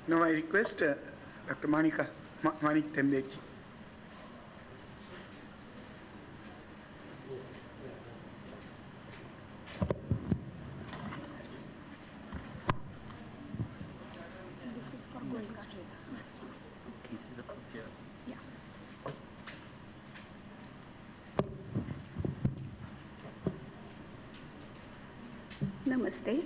Now I request Dr. Manik Tembeji. Namaste.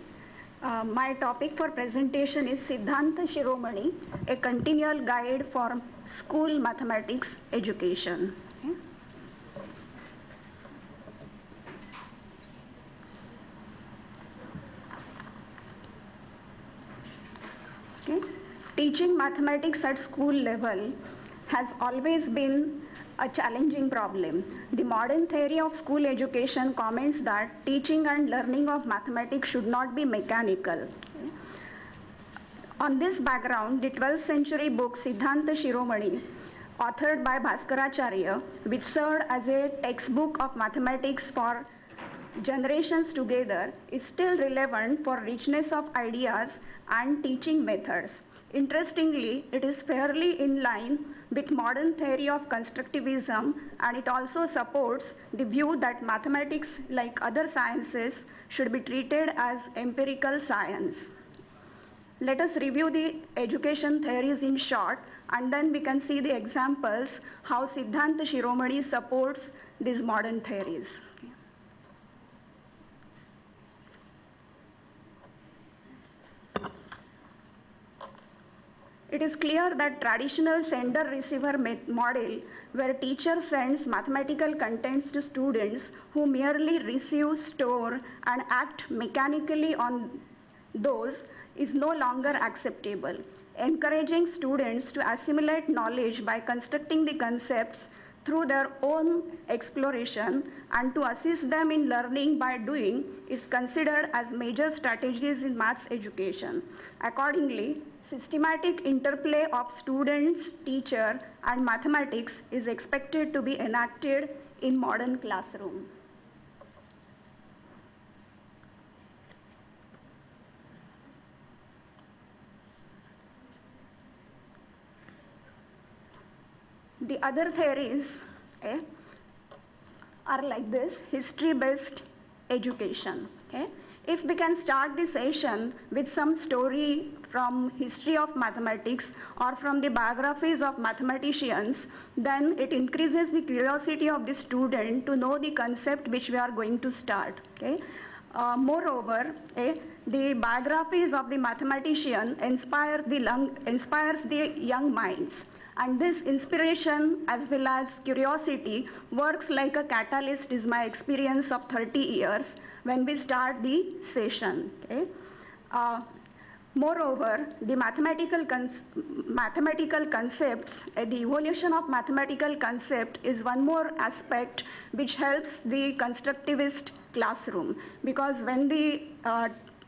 My topic for presentation is Siddhanta Shiromani, a continual guide for school mathematics education. Okay. Teaching mathematics at school level has always been a challenging problem. The modern theory of school education comments that teaching and learning of mathematics should not be mechanical. On this background, the 12th century book Siddhanta Shiromani, authored by Bhaskaracharya, which served as a textbook of mathematics for generations together, is still relevant for richness of ideas and teaching methods. Interestingly, it is fairly in line with modern theory of constructivism, and it also supports the view that mathematics, like other sciences, should be treated as empirical science. Let us review the education theories in short, and then we can see the examples how Siddhanta Shiromani supports these modern theories. It is clear that traditional sender-receiver model, where teacher sends mathematical contents to students who merely receive, store, and act mechanically on those, is no longer acceptable. Encouraging students to assimilate knowledge by constructing the concepts through their own exploration and to assist them in learning by doing is considered as major strategies in maths education. Accordingly, systematic interplay of students, teacher, and mathematics is expected to be enacted in modern classroom. The other theories are like this: history-based education. If we can start the session with some story from history of mathematics or from the biographies of mathematicians, then it increases the curiosity of the student to know the concept which we are going to start. Moreover, the biographies of the mathematician inspires the young minds. And this inspiration as well as curiosity works like a catalyst, is my experience of 30 years when we start the session. Moreover, the mathematical concepts, the evolution of mathematical concept is one more aspect which helps the constructivist classroom, because when the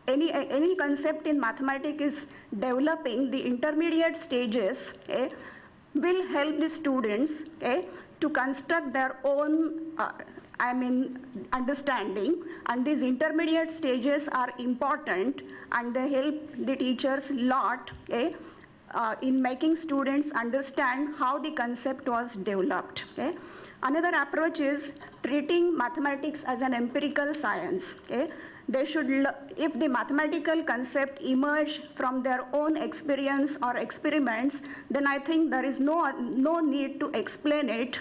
any concept in mathematics is developing, the intermediate stages will help the students to construct their own understanding, and these intermediate stages are important and they help the teachers a lot in making students understand how the concept was developed. Another approach is treating mathematics as an empirical science. They should, if the mathematical concept emerge from their own experience or experiments, then I think there is no need to explain it.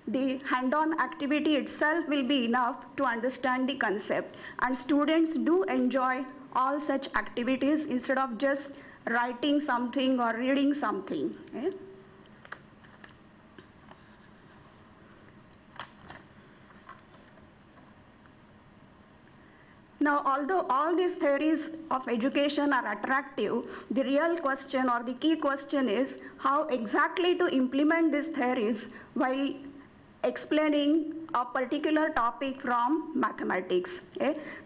The hand-on activity itself will be enough to understand the concept, and students do enjoy all such activities instead of just writing something or reading something. Now, although all these theories of education are attractive, the real question or the key question is how exactly to implement these theories while explaining a particular topic from mathematics.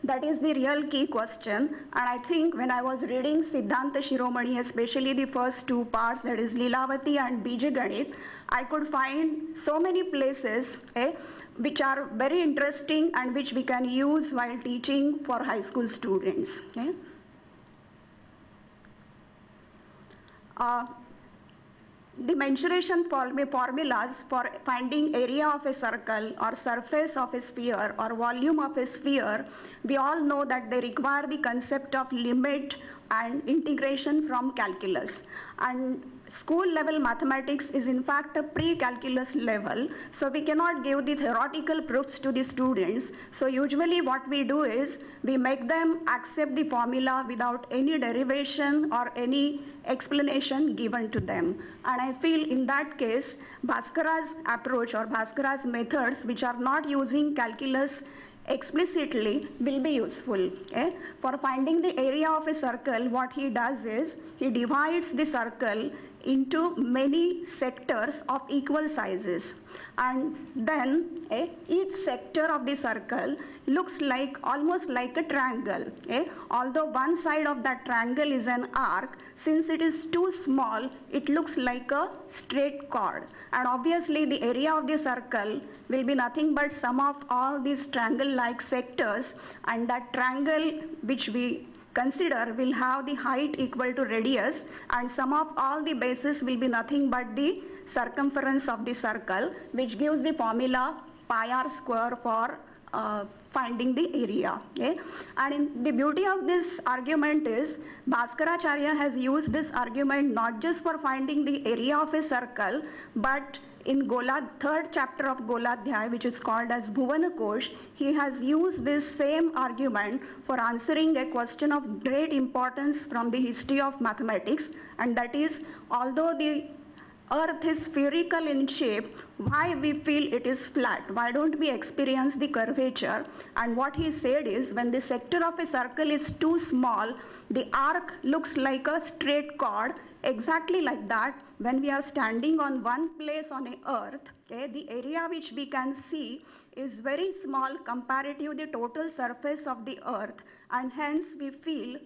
That is the real key question. And I think when I was reading Siddhanta Shiromani, especially the first two parts, that is Lilavati and Bijaganit, I could find so many places which are very interesting and which we can use while teaching for high school students. The mensuration formulas for finding area of a circle or surface of a sphere or volume of a sphere, we all know that they require the concept of limit and integration from calculus. And school level mathematics is in fact a pre-calculus level, so we cannot give the theoretical proofs to the students. So usually what we do is we make them accept the formula without any derivation or any explanation given to them. And I feel in that case, Bhaskara's approach or Bhaskara's methods, which are not using calculus explicitly, will be useful. Okay? For finding the area of a circle, what he does is he divides the circle into many sectors of equal sizes, and then each sector of the circle looks like almost like a triangle. Although one side of that triangle is an arc, since it is too small, it looks like a straight chord, and obviously the area of the circle will be nothing but sum of all these triangle-like sectors, and that triangle which we consider will have the height equal to radius, and sum of all the bases will be nothing but the circumference of the circle, which gives the formula pi r square for finding the area. And the beauty of this argument is Bhaskaracharya has used this argument not just for finding the area of a circle, but in third chapter of Goladhyay, which is called as Bhuvanakosh, he has used this same argument for answering a question of great importance from the history of mathematics, and that is, although the Earth is spherical in shape, why we feel it is flat? Why don't we experience the curvature? And what he said is, when the sector of a circle is too small, the arc looks like a straight chord. Exactly like that, when we are standing on one place on a Earth, the area which we can see is very small comparative to the total surface of the Earth, and hence we feel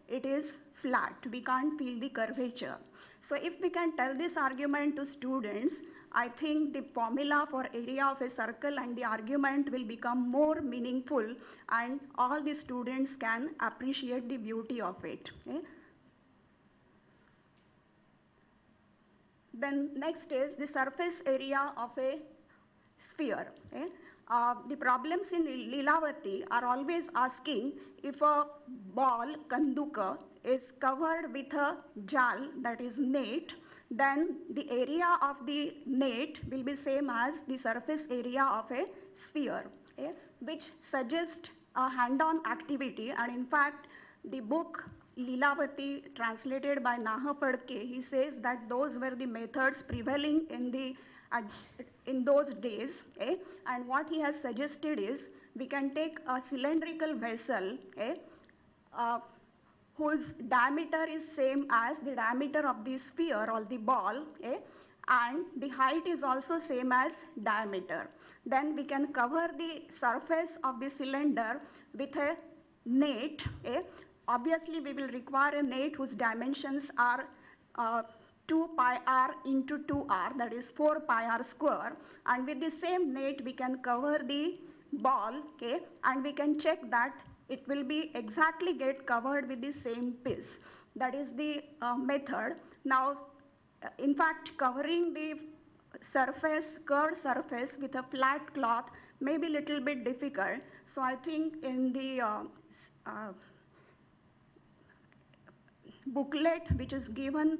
it is flat. We can't feel the curvature. So if we can tell this argument to students, I think the formula for area of a circle and the argument will become more meaningful, and all the students can appreciate the beauty of it. Then next is the surface area of a sphere. The problems in Lilavati are always asking if a ball, kanduka, is covered with a jal, that is net, then the area of the net will be same as the surface area of a sphere, which suggests a hand-on activity. And in fact, the book Lilavati, translated by Naha Phadke, he says that those were the methods prevailing in those days. And what he has suggested is we can take a cylindrical vessel whose diameter is same as the diameter of the sphere or the ball, and the height is also same as diameter. Then we can cover the surface of the cylinder with a net. Obviously, we will require a net whose dimensions are 2 pi r into 2r, that is 4 pi r square. And with the same net, we can cover the ball, and we can check that it will be exactly get covered with the same piece. That is the method. Now, in fact, covering the surface, curved surface with a flat cloth may be a little bit difficult. So I think in the booklet which is given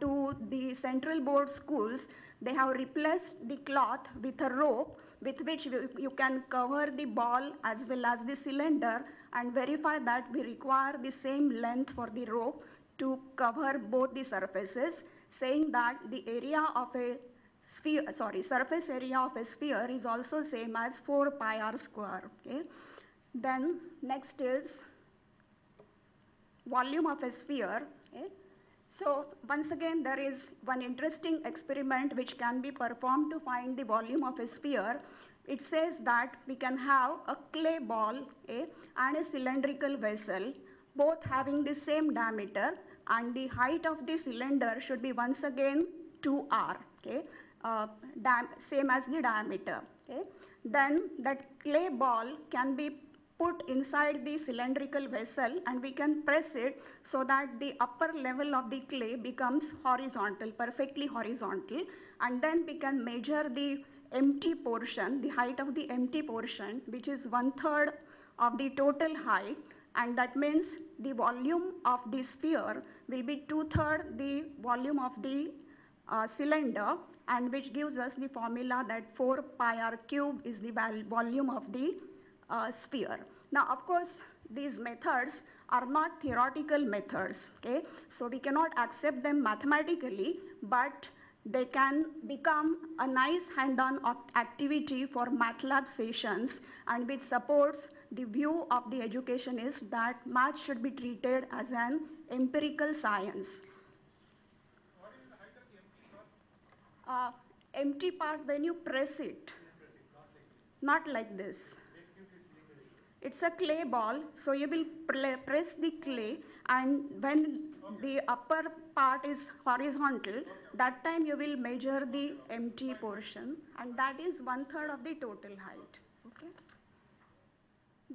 to the Central Board schools, they have replaced the cloth with a rope with which you can cover the ball as well as the cylinder, and verify that we require the same length for the rope to cover both the surfaces, saying that the area of a sphere, surface area of a sphere is also same as 4 pi r square. Then next is volume of a sphere. So once again, there is one interesting experiment which can be performed to find the volume of a sphere. It says that we can have a clay ball and a cylindrical vessel, both having the same diameter, and the height of the cylinder should be once again 2r, same as the diameter. Then that clay ball can be put inside the cylindrical vessel and we can press it so that the upper level of the clay becomes horizontal, perfectly horizontal, and then we can measure the empty portion, the height of the empty portion, which is 1/3 of the total height, and that means the volume of the sphere will be 2/3 the volume of the cylinder, and which gives us the formula that 4 pi r cube is the volume of the sphere. Now, of course, these methods are not theoretical methods, okay? So we cannot accept them mathematically, but they can become a nice hand-on activity for MATLAB sessions, and which supports the view of the education is that math should be treated as an empirical science. What is the height of the empty part? Empty part when you press it, not like this. It's a clay ball, so you will press the clay, and when the upper part is horizontal, that time you will measure the empty portion, and that is 1/3 of the total height. Okay.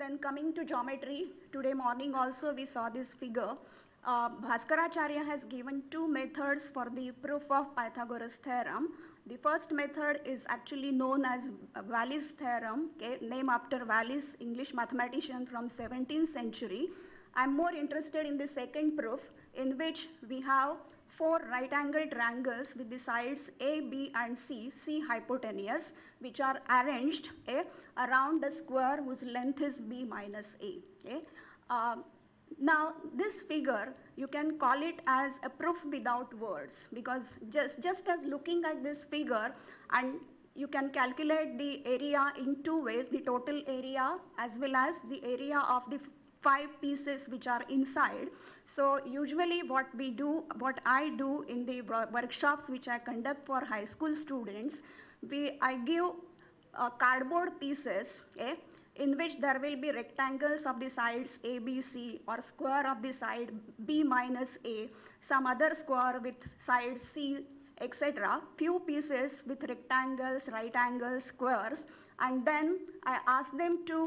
Then coming to geometry, today morning also we saw this figure. Bhaskaracharya has given two methods for the proof of Pythagoras theorem. The first method is actually known as Wallis theorem, okay, named after Wallis, English mathematician from 17th century. I'm more interested in the second proof, in which we have 4 right-angled triangles with the sides A, B, and C hypotenuse, which are arranged around a square whose length is B minus A. Okay. Now, this figure, you can call it as a proof without words, because just as looking at this figure, and you can calculate the area in 2 ways, the total area as well as the area of the 5 pieces which are inside. So usually what I do in the workshops which I conduct for high school students, I give cardboard pieces, okay, in which there will be rectangles of the sides A, B, C, or square of the side B minus A, some other square with side C, etc. Few pieces with rectangles, right angles, squares, and then I ask them to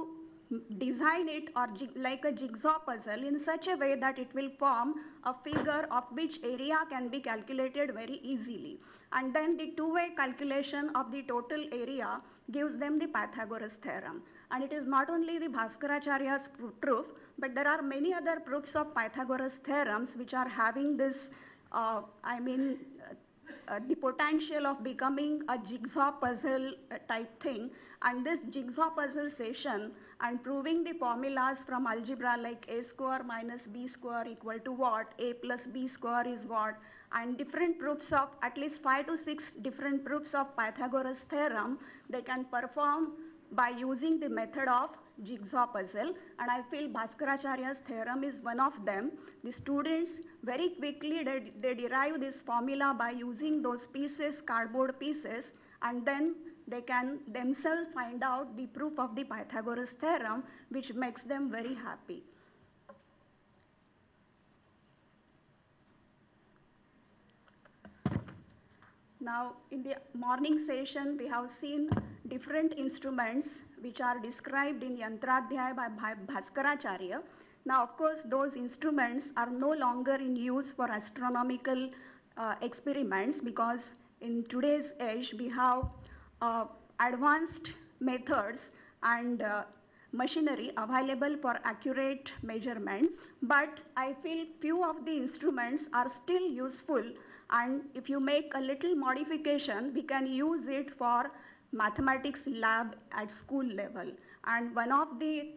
design it or like a jigsaw puzzle in such a way that it will form a figure of which area can be calculated very easily. And then the two-way calculation of the total area gives them the Pythagoras theorem. And it is not only the Bhaskaracharya's proof, but there are many other proofs of Pythagoras theorems which are having this, the potential of becoming a jigsaw puzzle type thing. And this jigsaw puzzle session and proving the formulas from algebra like a square minus b square equal to what, a plus b square is what, and different proofs of at least 5 to 6 different proofs of Pythagoras theorem, they can perform by using the method of jigsaw puzzle, and I feel Bhaskaracharya's theorem is one of them. The students very quickly they derive this formula by using those pieces, cardboard pieces, and then they can themselves find out the proof of the Pythagoras theorem, which makes them very happy. Now, in the morning session, we have seen different instruments which are described in Yantradhyaya by Bhaskaracharya. Now, of course, those instruments are no longer in use for astronomical experiments, because in today's age, we have advanced methods and machinery available for accurate measurements. But I feel few of the instruments are still useful, and if you make a little modification, we can use it for mathematics lab at school level. And one of the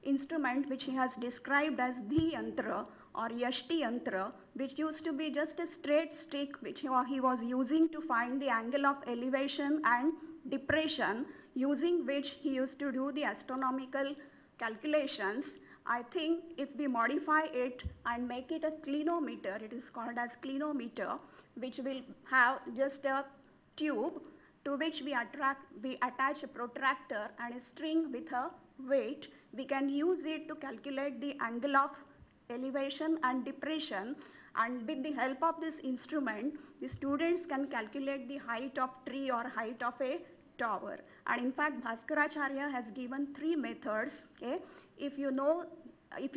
instrument which he has described as the yantra or yashti yantra, which used to be just a straight stick which he was using to find the angle of elevation and depression, using which he used to do the astronomical calculations. I think if we modify it and make it a clinometer, it is called as clinometer, which will have just a tube to which we attach a protractor and a string with a weight. We can use it to calculate the angle of elevation and depression, and with the help of this instrument, the students can calculate the height of tree or height of a tower. And in fact, Bhaskaracharya has given 3 methods. Okay? If you know, if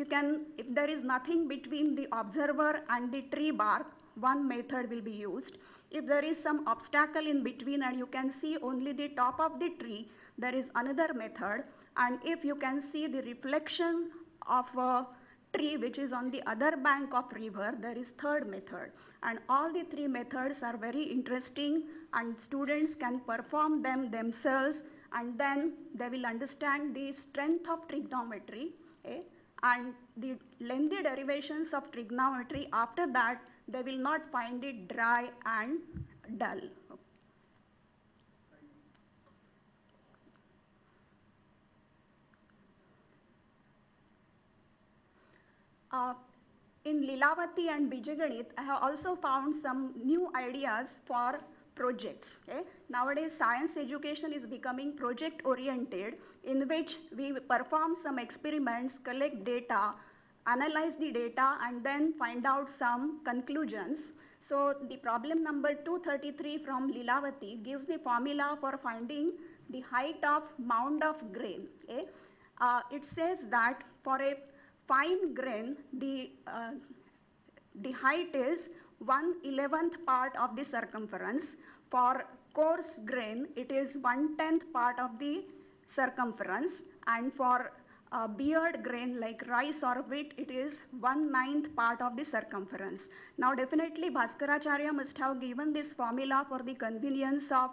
there is nothing between the observer and the tree bark, one method will be used. If there is some obstacle in between and you can see only the top of the tree, there is another method. And if you can see the reflection of a tree which is on the other bank of river, there is third method. And all the 3 methods are very interesting, and students can perform them themselves, and then they will understand the strength of trigonometry, and the lengthy derivations of trigonometry. After that, they will not find it dry and dull. In Lilavati and Bijaganit, I have also found some new ideas for projects. Okay? Nowadays, science education is becoming project-oriented, in which we perform some experiments, collect data, analyze the data, and then find out some conclusions. So the problem number 233 from Lilavati gives the formula for finding the height of mound of grain. Okay? It says that for a fine grain, the height is 1/11th part of the circumference. For coarse grain, it is 1/10th part of the circumference, and for beard grain like rice or wheat, it is 1/9th part of the circumference. Now definitely Bhaskaracharya must have given this formula for the convenience of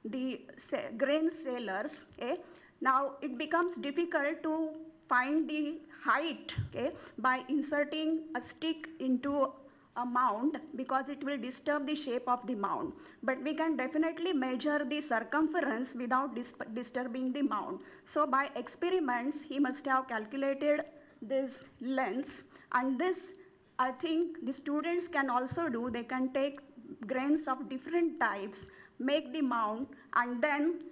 the grain sellers. Now it becomes difficult to find the height by inserting a stick into a mound, because it will disturb the shape of the mound. But we can definitely measure the circumference without disturbing the mound. So by experiments, he must have calculated this length, and this I think the students can also do. They can take grains of different types, make the mound, and then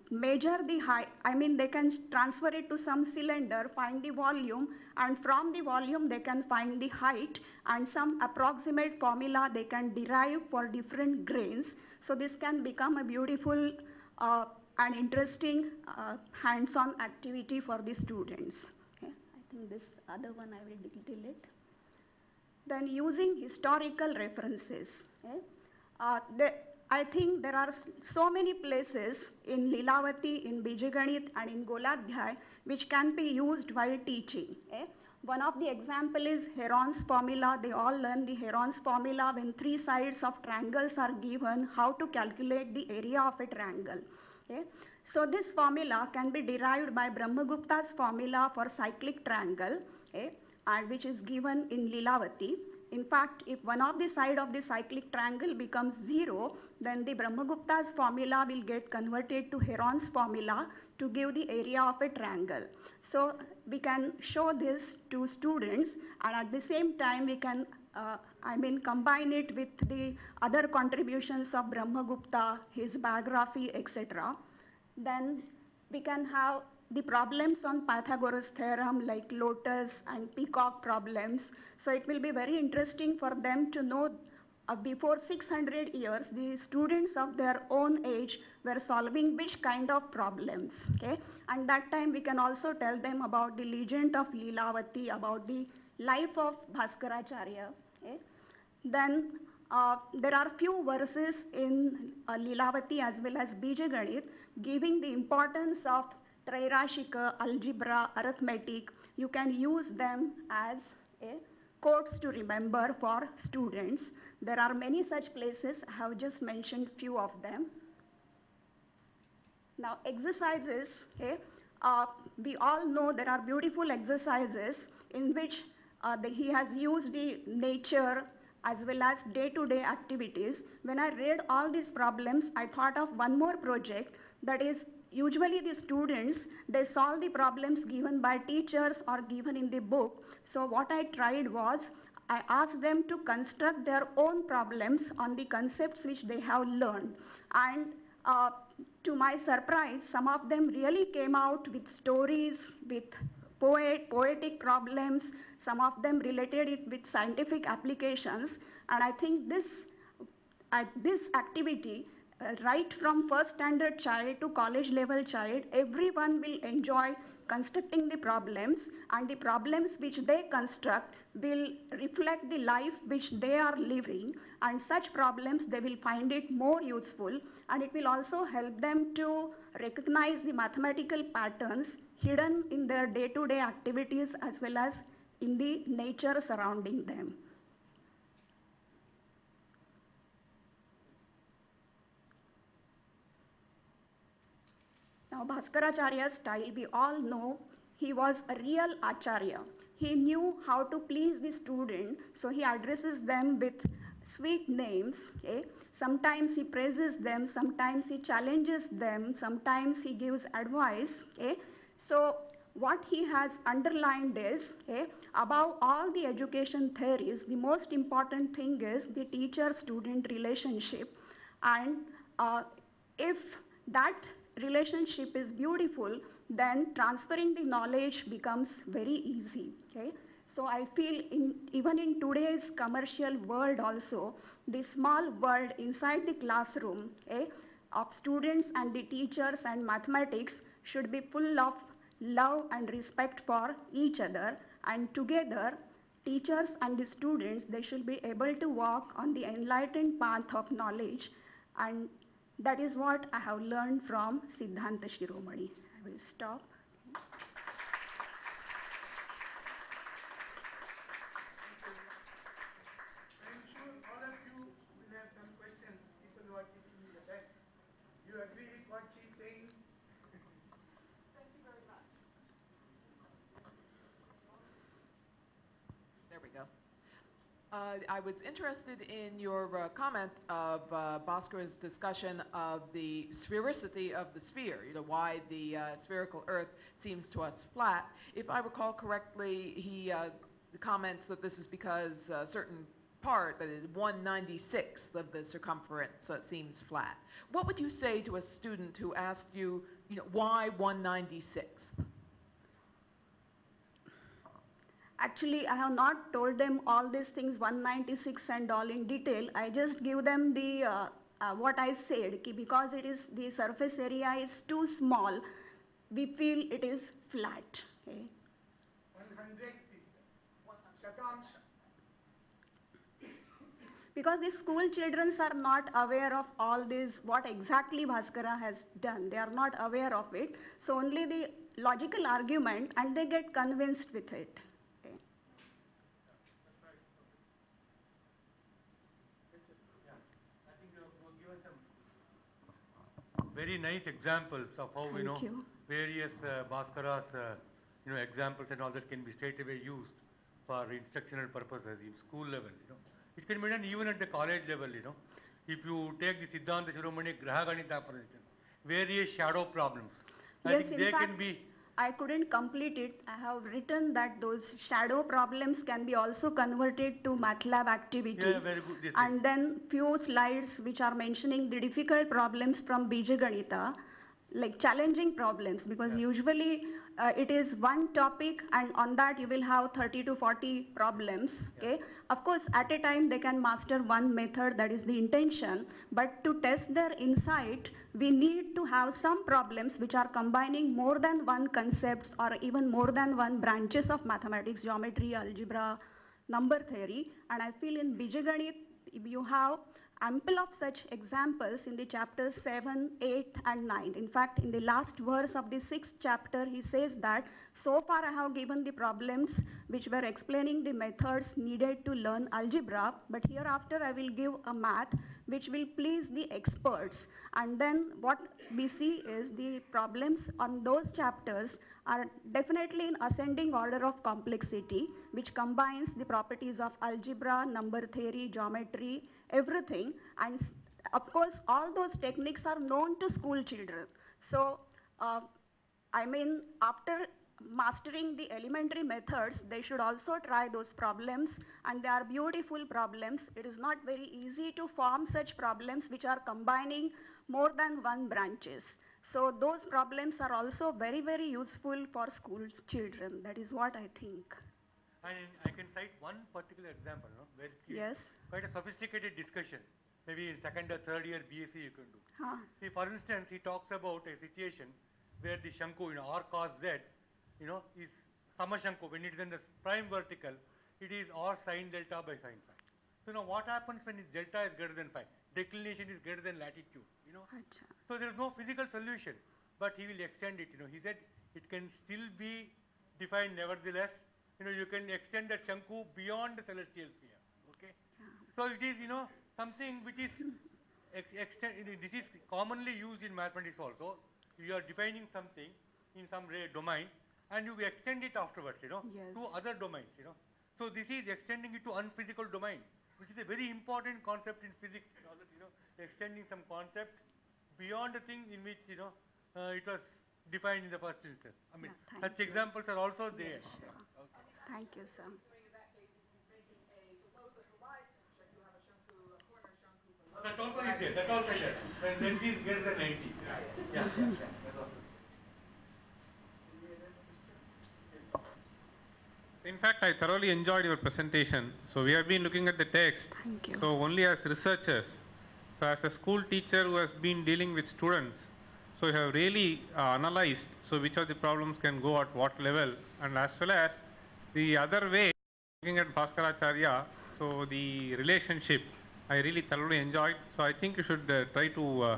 measure the height. I mean, they can transfer it to some cylinder, find the volume, and from the volume they can find the height, and some approximate formula they can derive for different grains. So this can become a beautiful and interesting hands-on activity for the students. Okay? I think this other one I will delete. Then using historical references. Okay? I think there are so many places in Lilavati, in Bijaganit, and in Goladhyay which can be used while teaching. One of the example is Heron's formula. They all learn the Heron's formula when 3 sides of triangles are given, how to calculate the area of a triangle. So this formula can be derived by Brahmagupta's formula for cyclic triangle, and which is given in Lilavati. In fact, if one of the side of the cyclic triangle becomes 0, then the Brahmagupta's formula will get converted to Heron's formula to give the area of a triangle. So we can show this to students, and at the same time we can combine it with the other contributions of Brahmagupta, his biography, etc. Then we can have the problems on Pythagoras theorem like lotus and peacock problems. So it will be very interesting for them to know before 600 years, the students of their own age were solving which kind of problems. Okay? And that time we can also tell them about the legend of Lilavati, about the life of Bhaskaracharya. Okay? Then there are few verses in Lilavati as well as Bijaganit giving the importance of Trairashika, algebra, arithmetic. You can use them as quotes to remember for students. There are many such places. I have just mentioned few of them. Now exercises, we all know there are beautiful exercises in which he has used the nature as well as day-to-day activities. When I read all these problems, I thought of one more project, that is, usually the students, they solve the problems given by teachers or given in the book. So what I tried was, I asked them to construct their own problems on the concepts which they have learned. And to my surprise, some of them really came out with stories, with poetic problems. Some of them related it with scientific applications. And I think this activity right from first standard child to college level child, everyone will enjoy constructing the problems, and the problems which they construct will reflect the life which they are living, and such problems they will find it more useful, and it will also help them to recognize the mathematical patterns hidden in their day-to-day activities as well as in the nature surrounding them. Now, Bhaskaracharya's style, we all know he was a real acharya. He knew how to please the student, so he addresses them with sweet names. Okay? Sometimes he praises them, sometimes he challenges them, sometimes he gives advice. Okay? So, what he has underlined is, above all the education theories, the most important thing is the teacher-student relationship. And if that relationship is beautiful, then transferring the knowledge becomes very easy. Okay? So I feel even in today's commercial world also, the small world inside the classroom of students and the teachers and mathematics should be full of love and respect for each other, and together teachers and the students, they should be able to walk on the enlightened path of knowledge, and that is what I have learned from Siddhanta Shiromani. I will stop. I'm sure all of you will have some questions, people who are keeping in the back. You agree with what she's saying? Thank you very much. There we go. I was interested in your comment of Bhaskara's discussion of the sphericity of the sphere, why the spherical Earth seems to us flat. If I recall correctly, he comments that this is because a certain part, that is 1/96th of the circumference, seems flat. What would you say to a student who asked you, why 1/96th? Actually, I have not told them all these things, 196 and all in detail. I just give them the what I said, because it is the surface area is too small, we feel it is flat. Okay? 100 Shatamsha. Because the school children are not aware of all this, what exactly Bhaskara has done. They are not aware of it. So only the logical argument, and they get convinced with it. Very nice examples of how Thank you. various Bhaskara's examples and all that can be straight away used for instructional purposes in school level. It can be done even at the college level. If you take the Siddhanta Shiromani Grahaganita proposition, various shadow problems. I Yes, think in they fact, can be. I couldn't complete it. I have written that those shadow problems can be also converted to MATLAB activity. Yeah, very good. Yes, And then few slides which are mentioning the difficult problems from Bijaganita, like challenging problems, because usually it is one topic and on that you will have 30 to 40 problems. Okay? Of course, at a time they can master one method, that is the intention, but to test their insight, we need to have some problems which are combining more than one concepts or even more than one branches of mathematics, geometry, algebra, number theory. And I feel in Bijaganit, you have ample of such examples in the chapters 7, 8, and 9. In fact, in the last verse of the 6th chapter, he says that, so far I have given the problems which were explaining the methods needed to learn algebra, but hereafter I will give a math which will please the experts. And then what we see is the problems on those chapters are definitely in ascending order of complexity, which combines the properties of algebra, number theory, geometry, everything. And of course, all those techniques are known to school children. So, I mean, after mastering the elementary methods, they should also try those problems, and they are beautiful problems. It is not very easy to form such problems which are combining more than one branches. So those problems are also very, very useful for school children. That is what I think. And I can cite one particular example, where Yes. quite a sophisticated discussion maybe in second or third year BSc you can do. Ah, See, for instance, he talks about a situation where the Shanku, R cos Z, is Sama Shanku. When it is in the prime vertical, it is R sin delta by sin phi. So now what happens when its delta is greater than phi? Declination is greater than latitude, acha. So there is no physical solution, but he will extend it, He said it can still be defined nevertheless. You can extend that Shanku beyond the celestial sphere, okay? So it is, something which is, this is commonly used in mathematics also. You are defining something in some domain and you extend it afterwards, Yes. to other domains, So this is extending it to unphysical domain, which is a very important concept in physics, extending some concepts beyond the thing in which, it was defined in the first instance. I mean, Yeah, such thank you. examples are also there. Sure. Okay. Thank you, sir. That also is there. That also is there. When Z is greater than 90. Yeah. That's also. In fact, I thoroughly enjoyed your presentation. So we have been looking at the text. Thank you. So only as researchers. So as a school teacher who has been dealing with students, so you have really analyzed so which of the problems can go at what level, and as well as the other way, looking at Bhaskaracharya, so the relationship I really thoroughly enjoyed. So I think you should try to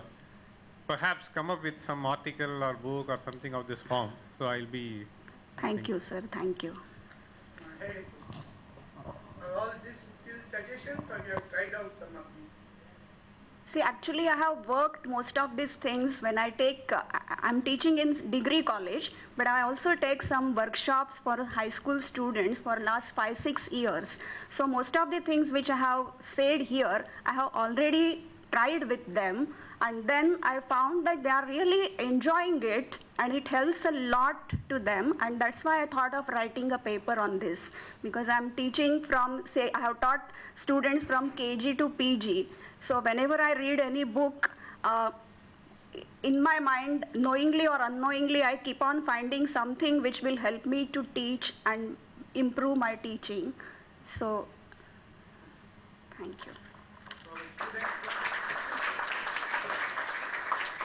perhaps come up with some article or book or something of this form. So I'll be. Thank you, sir. Thank you. Hey, are all these still suggestions or you have tried out some of these? See, actually, I have worked most of these things when I take, I'm teaching in degree college, but I also take some workshops for high school students for last 5-6 years. So most of the things which I have said here, I have already tried with them, and then I found that they are really enjoying it and it helps a lot to them, and that's why I thought of writing a paper on this, because I'm teaching from, say, I have taught students from KG to PG. So whenever I read any book, in my mind, knowingly or unknowingly, I keep on finding something which will help me to teach and improve my teaching. So, thank you.